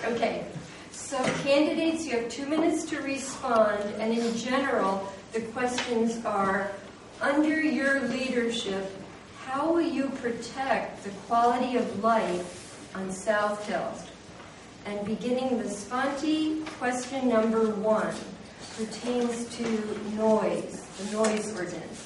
Okay. So candidates, you have 2 minutes to respond, and in general, the questions are, under your leadership, how will you protect the quality of life on South Hill? And beginning with Svante, question number 1 pertains to noise, the noise ordinance.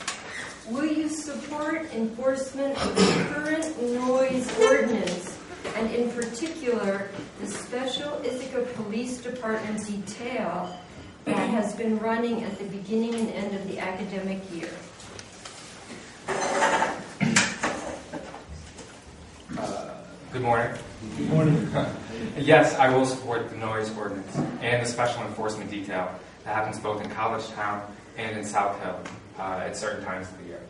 Will you support enforcement of the current noise ordinance, and in particular, the special Ithaca Police Department detail that has been running at the beginning and end of the academic year? Good morning. Good morning. Yes, I will support the noise ordinance and the special enforcement detail that happens both in College Town and in South Hill at certain times of the year.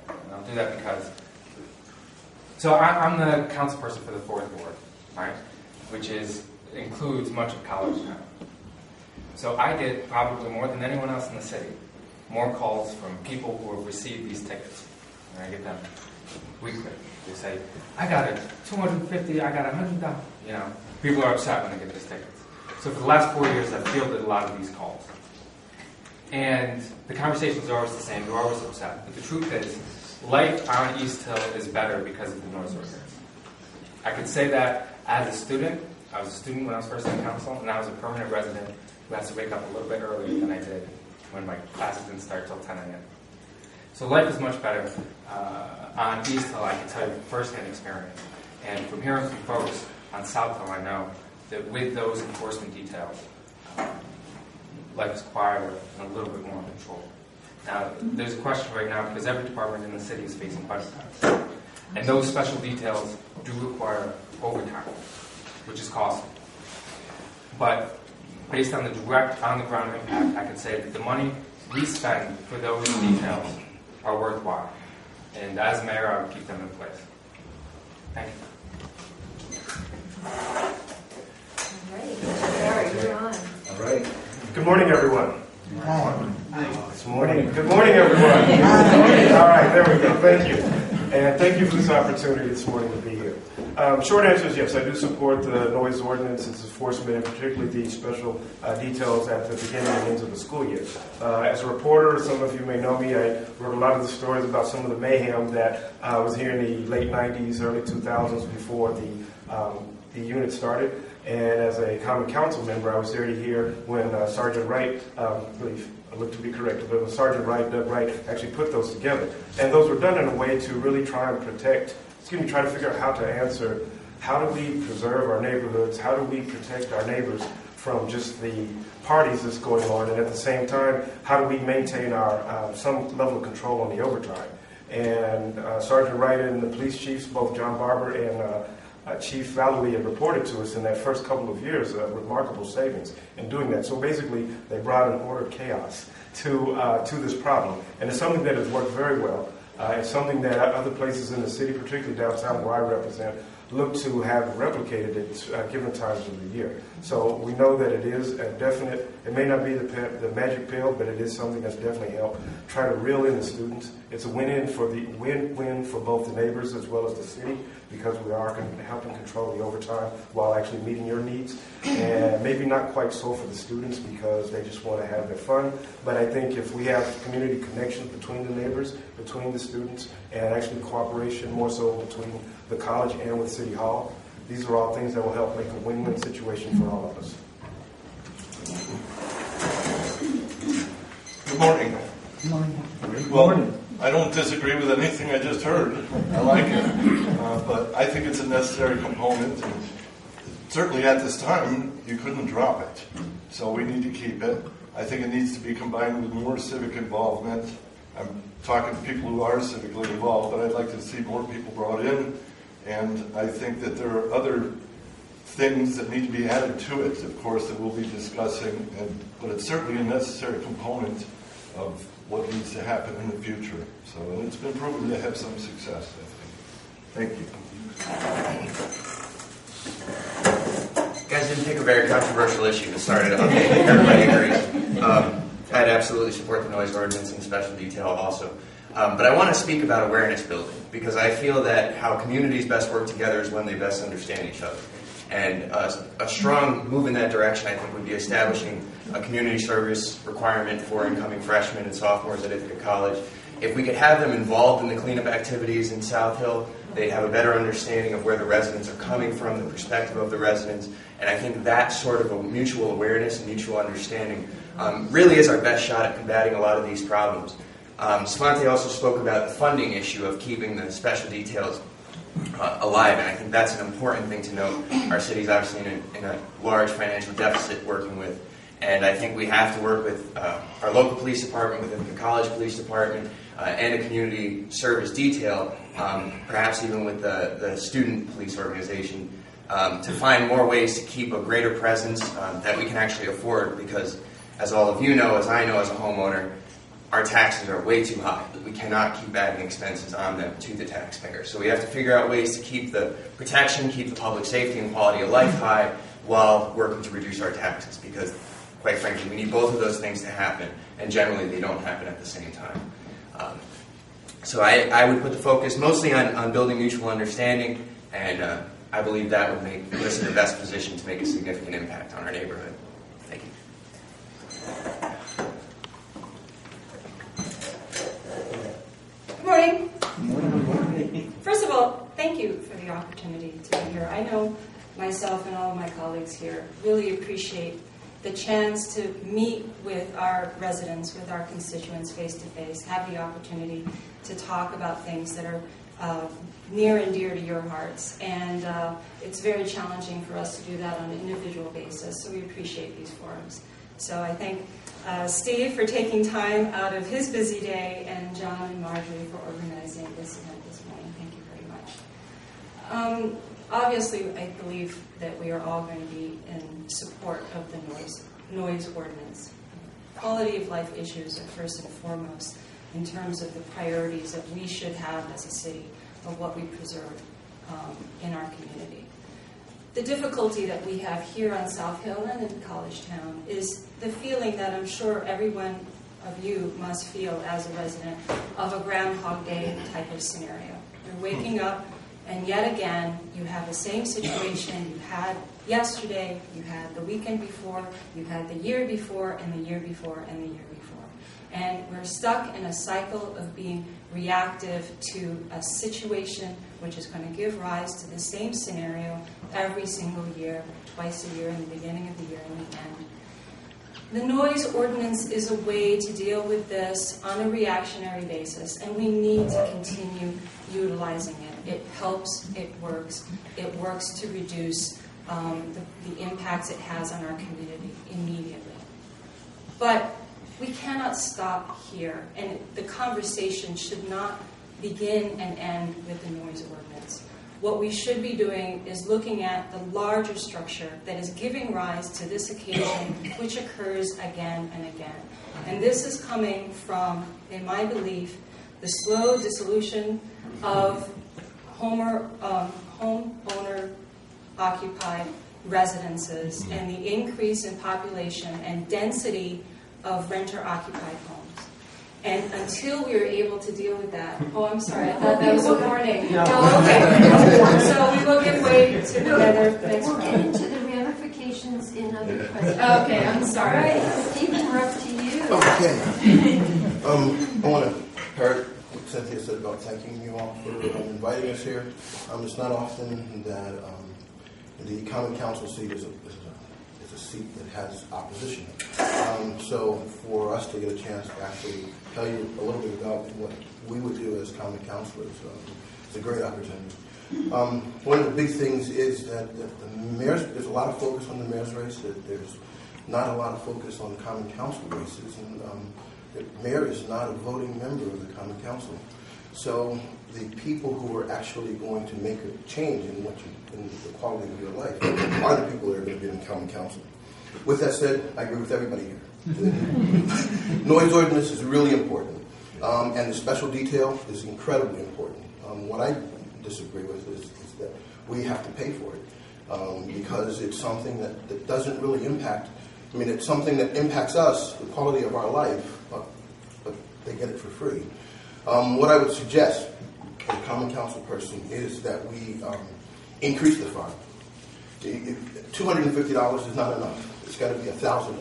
And I'll do that because, I'm the council person for the Fourth Ward, right? Which includes much of College Town. So I get probably more than anyone else in the city, more calls from people who have received these tickets. And I get them weekly. They say, I got it, 250, I got $100. You know, people are upset when they get these tickets. So for the last 4 years, I've fielded a lot of these calls. And the conversations are always the same, they're always upset. But the truth is, life on East Hill is better because of the noise ordinance. I could say that as a student. I was a student when I was first on council, and I was a permanent resident who has to wake up a little bit earlier than I did when my classes didn't start till 10 a.m. So life is much better on East Hill, I can tell you from firsthand experience. And from hearing from folks on South Hill, I know that with those enforcement details, life is quieter and a little bit more controlled. Now, there's a question right now because every department in the city is facing budget cuts. And those special details do require overtime, which is costly. But based on the direct on-the-ground impact, I can say that the money we spend for those details are worthwhile. And as mayor, I would keep them in place. Thank you. All right. Barry, you're on. All right. Good morning, everyone. Hi. Good morning. Good morning, everyone. All right, there we go. Thank you. And thank you for this opportunity this morning to be here. Short answer is yes, I do support the noise ordinance, its enforcement, and particularly the special details at the beginning and end of the school year. As a reporter, some of you may know me, I wrote a lot of the stories about some of the mayhem that was here in the late 90s, early 2000s before the unit started. And as a common council member, I was there to hear when Sergeant Wright, I look to be correct, but when Sergeant Doug Wright actually put those together. And those were done in a way to really try and try to figure out how to answer, how do we preserve our neighborhoods, how do we protect our neighbors from just the parties that's going on, and at the same time, how do we maintain our some level of control on the overtime. And Sergeant Wright and the police chiefs, both John Barber and Chief Valley had reported to us in that first couple of years remarkable savings in doing that. So basically, they brought an order of chaos to this problem. And it's something that has worked very well. It's something that other places in the city, particularly downtown where I represent, look to have replicated at given times of the year. So we know that it is a definite, it may not be the magic pill, but it is something that's definitely helped try to reel in the students. It's a win-win for both the neighbors as well as the city, because we are helping control the overtime while actually meeting your needs. And maybe not quite so for the students because they just want to have their fun. But I think if we have community connections between the neighbors, between the students, and actually cooperation more so between the college and with City Hall, these are all things that will help make a win-win situation for all of us. Good morning. Good morning. Well, I don't disagree with anything I just heard. I like it. But I think it's a necessary component. And certainly at this time, you couldn't drop it. So we need to keep it. I think it needs to be combined with more civic involvement. I'm talking to people who are civically involved, but I'd like to see more people brought in. And I think that there are other things that need to be added to it, of course, that we'll be discussing. But it's certainly a necessary component of what needs to happen in the future. So, and it's been proven to have some success, I think. Thank You guys didn't pick a very controversial issue to start it off. Everybody agrees. I'd absolutely support the noise ordinance and special detail also. But I want to speak about awareness building, because I feel that how communities best work together is when they best understand each other. And a strong move in that direction, I think, would be establishing a community service requirement for incoming freshmen and sophomores at Ithaca College. If we could have them involved in the cleanup activities in South Hill, they'd have a better understanding of where the residents are coming from, the perspective of the residents, and I think that sort of a mutual awareness and mutual understanding really is our best shot at combating a lot of these problems. Svante also spoke about the funding issue of keeping the special details alive, and I think that's an important thing to note. Our city's obviously in a large financial deficit working with, and I think we have to work with our local police department, with the college police department, and a community service detail, perhaps even with the student police organization, to find more ways to keep a greater presence that we can actually afford, because as all of you know, as I know as a homeowner, our taxes are way too high. We cannot keep adding expenses on them to the taxpayer. So we have to figure out ways to keep the protection, keep the public safety and quality of life high while working to reduce our taxes, because quite frankly, we need both of those things to happen, and generally they don't happen at the same time. So I would put the focus mostly on building mutual understanding, and I believe that would make us in the best position to make a significant impact on our neighborhood. Thank you. Good morning. First of all, thank you for the opportunity to be here. I know myself and all of my colleagues here really appreciate the chance to meet with our residents, with our constituents face-to-face, have the opportunity to talk about things that are near and dear to your hearts. And it's very challenging for us to do that on an individual basis, so we appreciate these forums. So I thank Steve for taking time out of his busy day, and John and Marjorie for organizing this event this morning. Thank you very much. Obviously, I believe that we are all going to be in support of the noise ordinance. Quality of life issues are first and foremost in terms of the priorities that we should have as a city of what we preserve in our community. The difficulty that we have here on South Hill and in College Town is the feeling that I'm sure every one of you must feel as a resident of a Groundhog Day type of scenario. You're waking up, and yet again, you have the same situation you had yesterday, you had the weekend before, you had the year before, and the year before, and the year before. And we're stuck in a cycle of being reactive to a situation which is going to give rise to the same scenario every single year, twice a year, in the beginning of the year and the end. The noise ordinance is a way to deal with this on a reactionary basis, and we need to continue utilizing it. It helps, it works to reduce the impacts it has on our community immediately. But we cannot stop here, and the conversation should not begin and end with the noise ordinance. What we should be doing is looking at the larger structure that is giving rise to this occasion, which occurs again and again. And this is coming from, in my belief, the slow dissolution of homeowner-occupied residences and the increase in population and density of renter-occupied homes. And until we are able to deal with that, I'm sorry, I thought that was a warning. Yeah. Oh, okay. So we will give way to the other next We'll one. get into the ramifications in other questions. Okay, I'm sorry. All right, Stephen, we're up to you. Okay. I want to heard what Cynthia said about thanking you all for inviting us here. It's not often that the Common Council seat is a seat that has opposition. So for us to get a chance to actually tell you a little bit about what we would do as Common Councilors, it's a great opportunity. One of the big things is that the mayor's, there's a lot of focus on the mayor's race, that there's not a lot of focus on Common Council races, and the mayor is not a voting member of the Common Council. So the people who are actually going to make a change in the quality of your life are the people that are going to be in the Common Council. With that said, I agree with everybody here. The noise ordinance is really important, and the special detail is incredibly important. What I disagree with is that we have to pay for it because it's something that doesn't really impact. I mean, it's something that impacts us, the quality of our life, but they get it for free. What I would suggest, as a Common Council person, is that we increase the fine. $250 is not enough. It's got to be $1,000.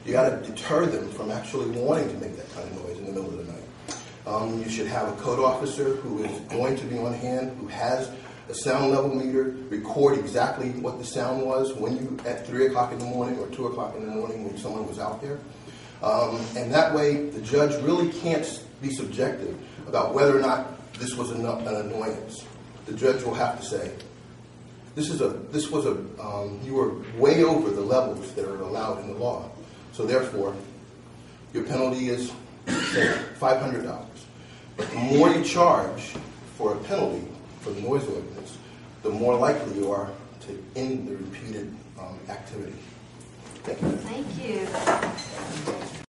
You got to deter them from actually wanting to make that kind of noise in the middle of the night. You should have a code officer who is going to be on hand, who has a sound level meter, record exactly what the sound was when you, at 3 o'clock in the morning or 2 o'clock in the morning when someone was out there. And that way, the judge really can't be subjective about whether or not this was an annoyance. The judge will have to say, you were way over the levels that are allowed in the law. So therefore, your penalty is, say, $500. But the more you charge for a penalty for the noise ordinance, the more likely you are to end the repeated activity. Thank you. Thank you.